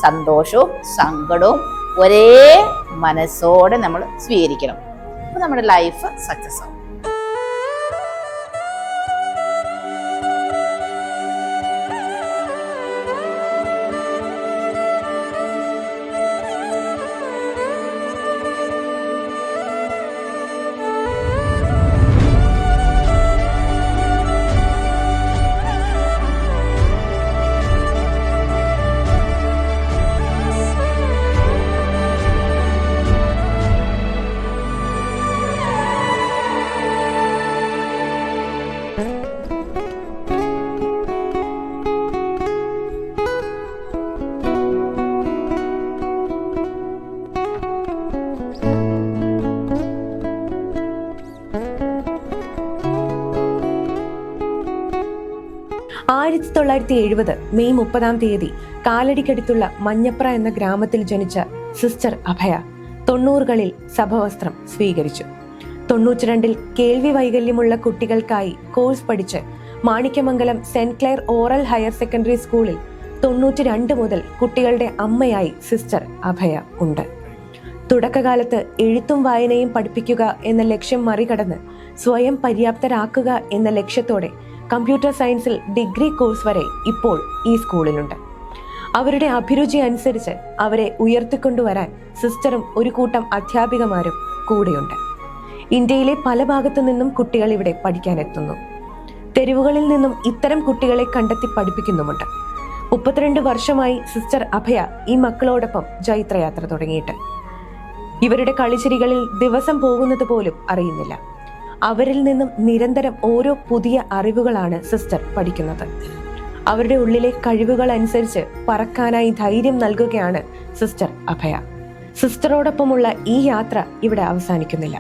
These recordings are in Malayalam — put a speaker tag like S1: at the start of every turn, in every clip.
S1: സന്തോഷവും സങ്കടവും ഒരേ മനസ്സോടെ നമ്മൾ സ്വീകരിക്കണം. അപ്പോൾ നമ്മുടെ ലൈഫ് സക്സസ് ആവും.
S2: ആയിരത്തി 1970 മെയ് 30 കാലടിക്കടുത്തുള്ള മഞ്ഞപ്ര എന്ന ഗ്രാമത്തിൽ ജനിച്ച സിസ്റ്റർ അഭയ 90കളിൽ സഭവസ്ത്രം സ്വീകരിച്ചു. 92 കേൾവി വൈകല്യമുള്ള കുട്ടികൾക്കായി കോഴ്സ് പഠിച്ച് Manikyamangalam Saint Clare oral higher secondary സ്കൂളിൽ 92 മുതൽ കുട്ടികളുടെ അമ്മയായി സിസ്റ്റർ അഭയ ഉണ്ട്. തുടക്കകാലത്ത് എഴുത്തും വായനയും പഠിപ്പിക്കുക എന്ന ലക്ഷ്യം മറികടന്ന് സ്വയം പര്യാപ്തരാക്കുക എന്ന ലക്ഷ്യത്തോടെ കമ്പ്യൂട്ടർ സയൻസിൽ ഡിഗ്രി കോഴ്സ് വരെ ഇപ്പോൾ ഈ സ്കൂളിലുണ്ട്. അവരുടെ അഭിരുചി അനുസരിച്ച് അവരെ ഉയർത്തിക്കൊണ്ടുവരാൻ സിസ്റ്ററും ഒരു കൂട്ടം അധ്യാപികമാരും കൂടെയുണ്ട്. ഇന്ത്യയിലെ പല ഭാഗത്തു നിന്നും കുട്ടികൾ ഇവിടെ പഠിക്കാനെത്തുന്നു. തെരുവുകളിൽ നിന്നും ഇത്തരം കുട്ടികളെ കണ്ടെത്തി പഠിപ്പിക്കുന്നുമുണ്ട്. 32 വർഷമായി സിസ്റ്റർ അഭയ ഈ മക്കളോടൊപ്പം ജൈത്രയാത്ര തുടങ്ങിയിട്ട്. ഇവരുടെ കളിച്ചിരികളിൽ ദിവസം പോകുന്നത് പോലും അറിയുന്നില്ല. അവരിൽ നിന്നും നിരന്തരം ഓരോ പുതിയ അറിവുകളാണ് സിസ്റ്റർ പഠിക്കുന്നത്. അവരുടെ ഉള്ളിലെ കഴിവുകൾ അനുസരിച്ച് പറക്കാനായി ധൈര്യം നൽകുകയാണ് സിസ്റ്റർ അഭയ. സിസ്റ്ററോടൊപ്പമുള്ള ഈ യാത്ര ഇവിടെ അവസാനിക്കുന്നില്ല.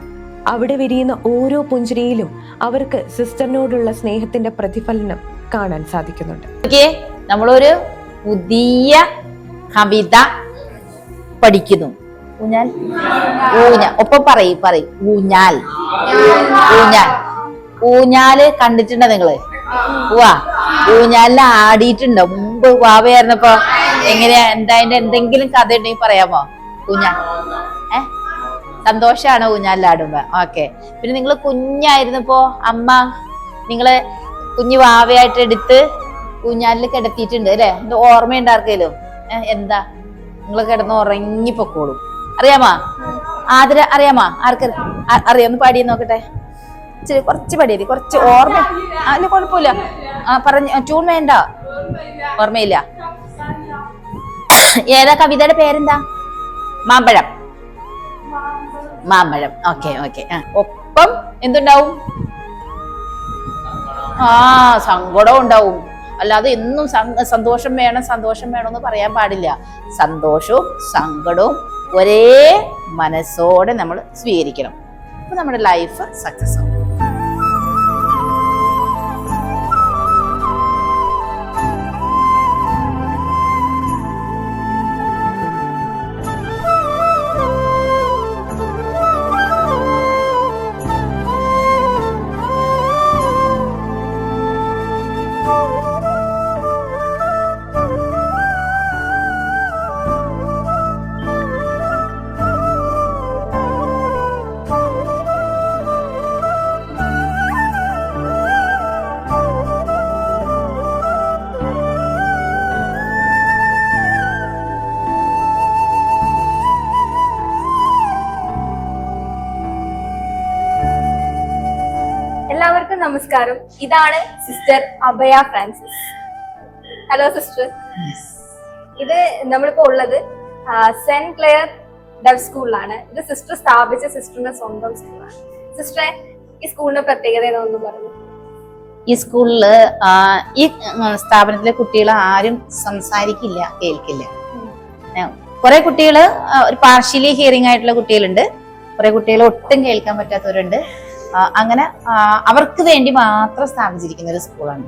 S2: അവിടെ വിരിയുന്ന ഓരോ പുഞ്ചിരിയിലും അവർക്ക് സിസ്റ്ററിനോടുള്ള സ്നേഹത്തിന്റെ പ്രതിഫലനം കാണാൻ സാധിക്കുന്നുണ്ട്.
S1: നമ്മളൊരു പുതിയ കവിത പഠിക്കുന്നു. ഊഞ്ഞാൽ ഊഞ്ഞാൽ ഒപ്പം പറയും ഊഞ്ഞാൽ ഊഞ്ഞാൽ ഊഞ്ഞാല് കണ്ടിട്ടുണ്ടോ നിങ്ങള്? ഊഞ്ഞാലിൽ ആടിയിട്ടുണ്ടോ മുമ്പ് വാവയായിരുന്നപ്പോ? എങ്ങനെയാ, എന്തെങ്കിലും കഥ ഉണ്ടെങ്കിൽ പറയാമോ? ഊഞ്ഞാൽ സന്തോഷാണ് ഊഞ്ഞാലിലാടുമ്പോ. ഓക്കെ. പിന്നെ നിങ്ങള് കുഞ്ഞായിരുന്നപ്പോ അമ്മ നിങ്ങള് കുഞ്ഞു വാവയായിട്ട് എടുത്ത് ഊഞ്ഞാലിൽ കിടത്തിയിട്ടുണ്ട് അല്ലെ? എന്തോ ഓർമ്മയുണ്ടാർക്കേലും? എന്താ നിങ്ങൾ കിടന്ന് ഉറങ്ങിപ്പൊക്കോളും. അറിയാമോ? അറിയാമോ? ആർക്ക് അറിയാം? ഒന്ന് പാടിയെന്ന് നോക്കട്ടെ. കുറച്ച് പാടിയത്, കുറച്ച് ഓർമ്മ. അല്ല കുഴപ്പമില്ല, പറഞ്ഞ ട്യൂൺ വേണ്ട. ഓർമ്മയില്ല. ഏതാ കവിതയുടെ പേരെന്താ? മാമ്പഴം. മാമ്പഴം. ഓക്കെ. ഒപ്പം എന്തുണ്ടാവും? സങ്കടം ഉണ്ടാവും. അല്ലാതെ എന്നും സന്തോഷം വേണം എന്ന് പറയാൻ പാടില്ല. സന്തോഷവും സങ്കടവും ഒരേ മനസ്സോടെ നമ്മൾ സ്വീകരിക്കണം. അപ്പൊ നമ്മുടെ ലൈഫ് സക്സസ് ആവും.
S3: എല്ലാവർക്കും നമസ്കാരം. ഇതാണ് സിസ്റ്റർ അഭയ ഫ്രാൻസിസ്. Hello sister. ഇത് നമ്മളിപ്പോ ഉള്ളത് സെന്റ് ക്ലെയർ ഡെഫ് സ്കൂളിലാണ്. ഇത് സിസ്റ്റർ സ്ഥാപിച്ച സിസ്റ്ററിന്റെ സ്വന്തം സ്കൂളാണ്. സിസ്റ്ററെ, ഈ സ്കൂളിന്റെ പ്രത്യേകത ഏതാണെന്ന് പറഞ്ഞു.
S1: ഈ സ്കൂളില് ഈ സ്ഥാപനത്തിലെ കുട്ടികൾ ആരും സംസാരിക്കില്ല, കേൾക്കില്ല. കുറെ കുട്ടികള് ഒരു പാർഷ്യലി ഹിയറിംഗ് ആയിട്ടുള്ള കുട്ടികളുണ്ട്, കുറെ കുട്ടികൾ ഒട്ടും കേൾക്കാൻ പറ്റാത്തവരുണ്ട്. അങ്ങനെ അവർക്ക് വേണ്ടി മാത്രം സ്ഥാപിച്ചിരിക്കുന്ന ഒരു സ്കൂളാണ്.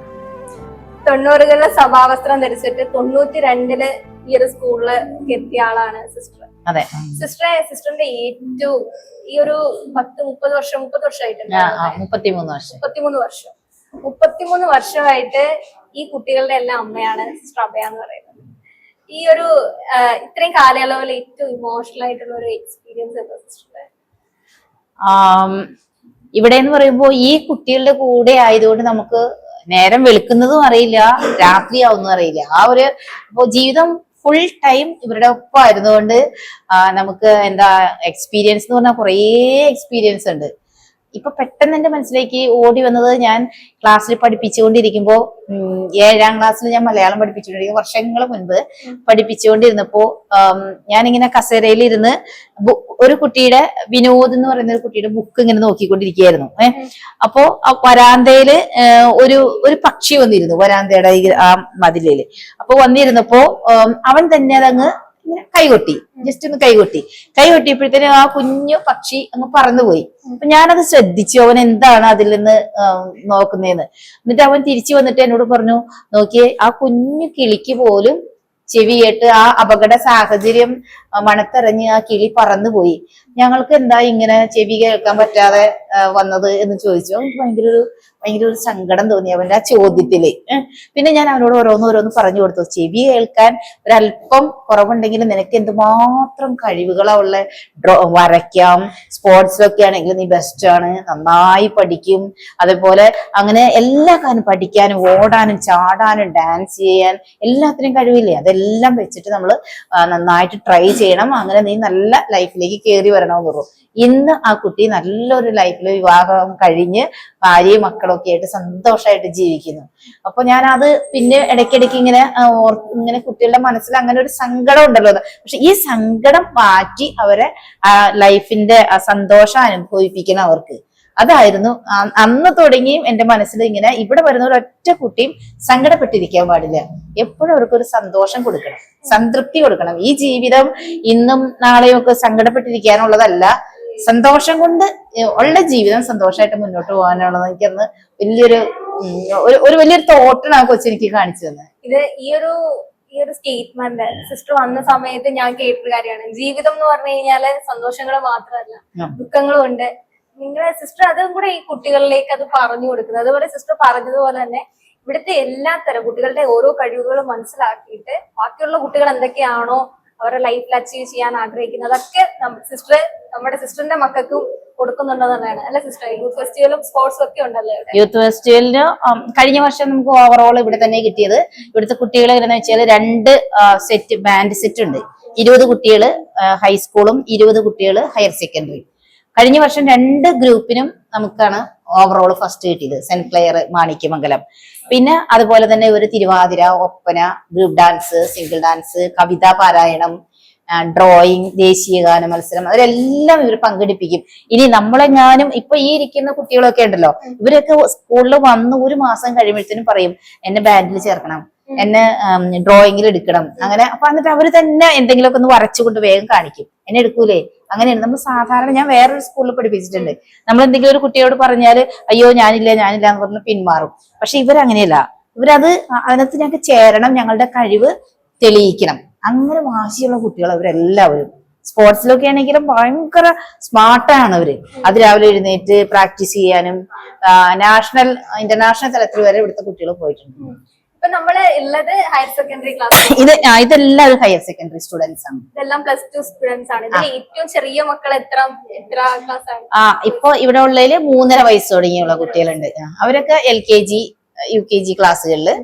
S3: 90കളിലെ സഭാവസ്ത്രം ധരിച്ചിട്ട് 92 ഈ ഒരു സ്കൂളില് എത്തിയ ആളാണ് സിസ്റ്റർ.
S1: അതെ
S3: സിസ്റ്ററിന്റെ ഏറ്റവും ഈ ഒരു 30 വർഷമായിട്ടുണ്ട്. 33 വർഷമായിട്ട് ഈ കുട്ടികളുടെ എല്ലാം അമ്മയാണ് സിസ്റ്റർ അഭയ എന്ന് പറയുന്നത്. ഈ ഒരു ഇത്രയും കാലയളവിൽ ഏറ്റവും ഇമോഷണൽ ആയിട്ടുള്ള ഒരു എക്സ്പീരിയൻസ് എന്താ സിസ്റ്റർ?
S1: ഇവിടെ എന്ന് പറയുമ്പോൾ ഈ കുട്ടികളുടെ കൂടെ ആയതുകൊണ്ട് നമുക്ക് നേരം വെളുക്കുന്നതും അറിയില്ല, രാത്രിയാവുന്നതും അറിയില്ല. ആ ഒരു ഇപ്പൊ ജീവിതം ഫുൾ ടൈം ഇവരുടെ ഒപ്പം ആയിരുന്നുകൊണ്ട് നമുക്ക് എന്താ എക്സ്പീരിയൻസ് എന്ന് പറഞ്ഞാൽ കുറേ എക്സ്പീരിയൻസ് ഉണ്ട്. ഇപ്പൊ പെട്ടെന്ന് എന്റെ മനസ്സിലേക്ക് ഓടി വന്നത്, ഞാൻ ക്ലാസ്സിൽ പഠിപ്പിച്ചുകൊണ്ടിരിക്കുമ്പോ 7ാം ക്ലാസ്സിൽ ഞാൻ മലയാളം പഠിപ്പിച്ചുകൊണ്ടിരിക്കും, വർഷങ്ങൾ മുൻപ് പഠിപ്പിച്ചുകൊണ്ടിരുന്നപ്പോ ഞാനിങ്ങനെ കസേരയിൽ ഇരുന്ന് ഒരു കുട്ടിയുടെ, വിനോദ് എന്ന് പറയുന്ന ഒരു കുട്ടിയുടെ ബുക്ക് ഇങ്ങനെ നോക്കിക്കൊണ്ടിരിക്കുകയായിരുന്നു. അപ്പോ വരാന്തയില് ഒരു പക്ഷി വന്നിരുന്നു, വരാന്തയുടെ ആ മതിലില്. അപ്പൊ വന്നിരുന്നപ്പോ അവൻ തന്നെ അതങ്ങ് കൈകൊട്ടി, ജസ്റ്റ് ഒന്ന് കൈകൊട്ടിയപ്പോഴത്തേനും ആ കുഞ്ഞു പക്ഷി അങ്ങ് പറന്നുപോയി. അപ്പൊ ഞാനത് ശ്രദ്ധിച്ചു, അവൻ എന്താണ് അതിൽ നിന്ന് നോക്കുന്നതെന്ന്. എന്നിട്ട് അവൻ തിരിച്ചു വന്നിട്ട് എന്നോട് പറഞ്ഞു, നോക്കിയേ ആ കുഞ്ഞു കിളിക്ക് പോലും ചെവി കേട്ട് ആ അപകട സാഹചര്യം മണത്തറിഞ്ഞ് ആ കിളി പറന്നുപോയി, ഞങ്ങൾക്ക് എന്താ ഇങ്ങനെ ചെവി കേൾക്കാൻ പറ്റാതെ വന്നത് എന്ന് ചോദിച്ചു. അവർക്ക് ഭയങ്കര ഒരു സങ്കടം തോന്നി അവന്റെ ആ ചോദ്യത്തില്. പിന്നെ ഞാൻ അവനോട് ഓരോന്ന് പറഞ്ഞു കൊടുത്തു. ചെവി കേൾക്കാൻ ഒരല്പം കുറവുണ്ടെങ്കിലും നിനക്ക് എന്തുമാത്രം കഴിവുകളാ ഉള്ള, വരയ്ക്കാം, സ്പോർട്സിലൊക്കെ ആണെങ്കിൽ നീ ബെസ്റ്റ് ആണ്, നന്നായി പഠിക്കും, അതേപോലെ അങ്ങനെ എല്ലാ കാര്യം പഠിക്കാനും ഓടാനും ചാടാനും ഡാൻസ് ചെയ്യാൻ എല്ലാത്തിനും കഴിവില്ലേ, അതെല്ലാം വെച്ചിട്ട് നമ്മൾ നന്നായിട്ട് ട്രൈ ചെയ്യണം, അങ്ങനെ നീ നല്ല ലൈഫിലേക്ക് കയറി വരണമെന്ന് പറഞ്ഞു. ഇന്ന് ആ കുട്ടി നല്ലൊരു ലൈഫിൽ വിവാഹം കഴിഞ്ഞ് ഭാര്യയും മക്കളൊക്കെ ആയിട്ട് സന്തോഷമായിട്ട് ജീവിക്കുന്നു. അപ്പൊ ഞാൻ അത് പിന്നെ ഇടയ്ക്കിടയ്ക്ക് ഇങ്ങനെ കുട്ടികളുടെ മനസ്സിൽ അങ്ങനെ ഒരു സങ്കടം ഉണ്ടല്ലോ, പക്ഷെ ഈ സങ്കടം മാറ്റി അവരെ ലൈഫിന്റെ ആ സന്തോഷം അനുഭവിപ്പിക്കണം അവർക്ക്. അതായിരുന്നു അന്ന് തുടങ്ങിയും എന്റെ മനസ്സിൽ ഇങ്ങനെ, ഇവിടെ വരുന്ന ഒരൊറ്റ കുട്ടിയും സങ്കടപ്പെട്ടിരിക്കാൻ പാടില്ല, എപ്പോഴും അവർക്കൊരു സന്തോഷം കൊടുക്കണം, സംതൃപ്തി കൊടുക്കണം. ഈ ജീവിതം ഇന്നും നാളെയും ഒക്കെ സങ്കടപ്പെട്ടിരിക്കാനുള്ളതല്ല, സന്തോഷം കൊണ്ട് ഉള്ള ജീവിതം സന്തോഷമായിട്ട് മുന്നോട്ട് പോകാനുള്ളത്. എനിക്കന്ന് വലിയൊരു തോട്ടാണ് ആ കൊച്ചെനിക്ക് കാണിച്ചു തന്നെ.
S3: ഇത് ഈ ഒരു സ്റ്റേറ്റ്മെന്റ് സിസ്റ്റർ വന്ന സമയത്ത് ഞാൻ കേട്ടൊരു കാര്യമാണ്. ജീവിതം എന്ന് പറഞ്ഞു കഴിഞ്ഞാല് സന്തോഷങ്ങൾ മാത്രമല്ല, ദുഃഖങ്ങളും ഉണ്ട്. നിങ്ങളെ സിസ്റ്റർ അതും കൂടെ ഈ കുട്ടികളിലേക്ക് അത് പറഞ്ഞു കൊടുക്കുന്നത്. അതുപോലെ സിസ്റ്റർ പറഞ്ഞതുപോലെ തന്നെ ഇവിടുത്തെ എല്ലാത്തരം കുട്ടികളുടെ ഓരോ കഴിവുകളും മനസ്സിലാക്കിയിട്ട് ബാക്കിയുള്ള കുട്ടികൾ എന്തൊക്കെയാണോ അവരുടെ ലൈഫിൽ അച്ചീവ് ചെയ്യാൻ ആഗ്രഹിക്കുന്നത് അതൊക്കെ നമ്മുടെ സിസ്റ്ററിന്റെ മക്കൾക്കും കൊടുക്കുന്നുണ്ടെന്നാണ് അല്ലെ സിസ്റ്റർ? യൂത്ത് ഫെസ്റ്റിവലും സ്പോർട്സും ഒക്കെ ഉണ്ടല്ലോ ഇവിടെ.
S1: യൂത്ത് ഫെസ്റ്റിവലിന് കഴിഞ്ഞ വർഷം നമുക്ക് ഓവറോൾ ഇവിടെ തന്നെ കിട്ടിയത്. ഇവിടുത്തെ കുട്ടികളെ എങ്ങനെയാന്ന് വെച്ചാൽ 2 ബാൻഡ് സെറ്റ് ഉണ്ട്. 20 കുട്ടികൾ ഹൈസ്കൂളും 20 കുട്ടികൾ ഹയർ സെക്കൻഡറി. കഴിഞ്ഞ വർഷം 2 ഗ്രൂപ്പിനും നമുക്കാണ് ഓവറോൾ ഫസ്റ്റ് കിട്ടിയത്, സെന്റ് ക്ലെയർ, മാണിക്യമംഗലം. പിന്നെ അതുപോലെ തന്നെ ഒരു Thiruvathira, Oppana, group dance, single dance, കവിതാ പാരായണം, ഡ്രോയിങ്, ദേശീയ ഗാന മത്സരം, അതിലെല്ലാം ഇവർ പങ്കെടുപ്പിക്കും. ഇനി നമ്മളെങ്ങാനും ഇപ്പൊ ഈ ഇരിക്കുന്ന കുട്ടികളൊക്കെ ഉണ്ടല്ലോ, ഇവരൊക്കെ സ്കൂളിൽ വന്ന് 1 മാസം കഴിയുമ്പോഴത്തേനും പറയും എന്നെ ബാൻഡിൽ ചേർക്കണം, എന്നെ ഡ്രോയിങ്ങിൽ എടുക്കണം, അങ്ങനെ. അപ്പൊ എന്നിട്ട് അവര് തന്നെ എന്തെങ്കിലുമൊക്കെ ഒന്ന് വരച്ചുകൊണ്ട് വേഗം കാണിക്കും, എന്നെ എടുക്കൂലേ. അങ്ങനെയാണ് നമ്മൾ സാധാരണ, ഞാൻ വേറൊരു സ്കൂളിൽ പഠിപ്പിച്ചിട്ടുണ്ട്, നമ്മൾ എന്തെങ്കിലും ഒരു കുട്ടിയോട് പറഞ്ഞാല് അയ്യോ ഞാനില്ല എന്ന് പറഞ്ഞ് പിന്മാറും. പക്ഷെ ഇവരങ്ങനെയല്ല, ഇവരത് അതിനകത്ത് ഞങ്ങൾക്ക് ചേരണം, ഞങ്ങളുടെ കഴിവ് തെളിയിക്കണം, അങ്ങനെ വാശിയുള്ള കുട്ടികൾ അവരെല്ലാവരും. സ്പോർട്സിലൊക്കെ ആണെങ്കിലും ഭയങ്കര സ്മാർട്ടാണ് അവര്. അതിരാവിലെ എഴുന്നേറ്റ് പ്രാക്ടീസ് ചെയ്യാനും നാഷണൽ ഇന്റർനാഷണൽ തലത്തിൽ വരെ ഇവിടുത്തെ കുട്ടികൾ പോയിട്ടുണ്ട്.
S3: ഇപ്പൊ നമ്മള് ഉള്ളത് ഹയർ സെക്കൻഡറി ക്ലാസ്.
S1: ഇതെല്ലാം ഹയർ സെക്കൻഡറി സ്റ്റുഡൻസ് ആണ്.
S3: ഇതെല്ലാം +2 സ്റ്റുഡൻസ് ആണ്. ഇതിൽ ഏറ്റവും ചെറിയ മക്കൾ എത്ര ക്ലാസ് ആണ്?
S1: ഇപ്പൊ ഇവിടെ ഉള്ളതില് 3.5 വയസ്സ് തുടങ്ങിയുള്ള കുട്ടികളുണ്ട്. അവരൊക്കെ LKG UKG ക്ലാസ്സുകളില്.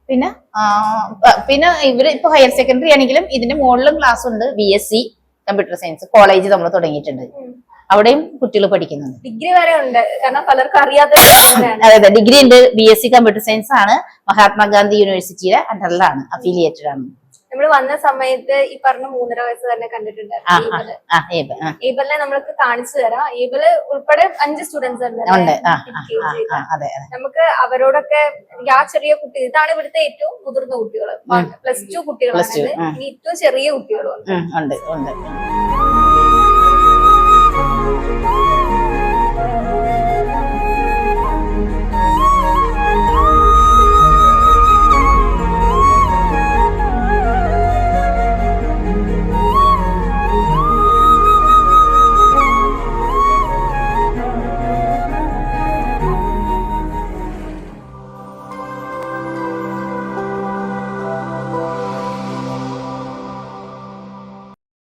S1: പിന്നെ ഇവര് ഇപ്പൊ ഹയർ സെക്കൻഡറി ആണെങ്കിലും ഇതിന്റെ മുകളിലും ക്ലാസ് ഉണ്ട്. BSc കമ്പ്യൂട്ടർ സയൻസ് കോളേജ് നമ്മൾ തുടങ്ങിയിട്ടുണ്ട്, അവിടെയും കുട്ടികൾ പഠിക്കുന്നുണ്ട്.
S3: ഡിഗ്രി വരെ ഉണ്ട്, കാരണം പലർക്കും അറിയാത്ത.
S1: അതെ, ഡിഗ്രി ഉണ്ട്. BSc കമ്പ്യൂട്ടർ സയൻസ് ആണ്, മഹാത്മാഗാന്ധി യൂണിവേഴ്സിറ്റിയുടെ അണ്ടറിലാണ്, അഫിലിയേറ്റഡ് ആണ്.
S3: നമ്മൾ വന്ന സമയത്ത് ഈ പറഞ്ഞ 3.5 വയസ്സ് തന്നെ കണ്ടിട്ടുണ്ട്. ഏബലിനെ നമ്മൾക്ക് കാണിച്ചു തരാം. ഏബിള് ഉൾപ്പെടെ 5 സ്റ്റുഡൻസ് ഉണ്ട്. നമുക്ക് അവരോടൊക്കെ ആ ചെറിയ കുട്ടി, ഇതാണ് ഇവിടുത്തെ ഏറ്റവും മുതിർന്ന കുട്ടികൾ, +2 കുട്ടികളാണ്. ഇനി ഏറ്റവും ചെറിയ കുട്ടികളും ഉണ്ട്.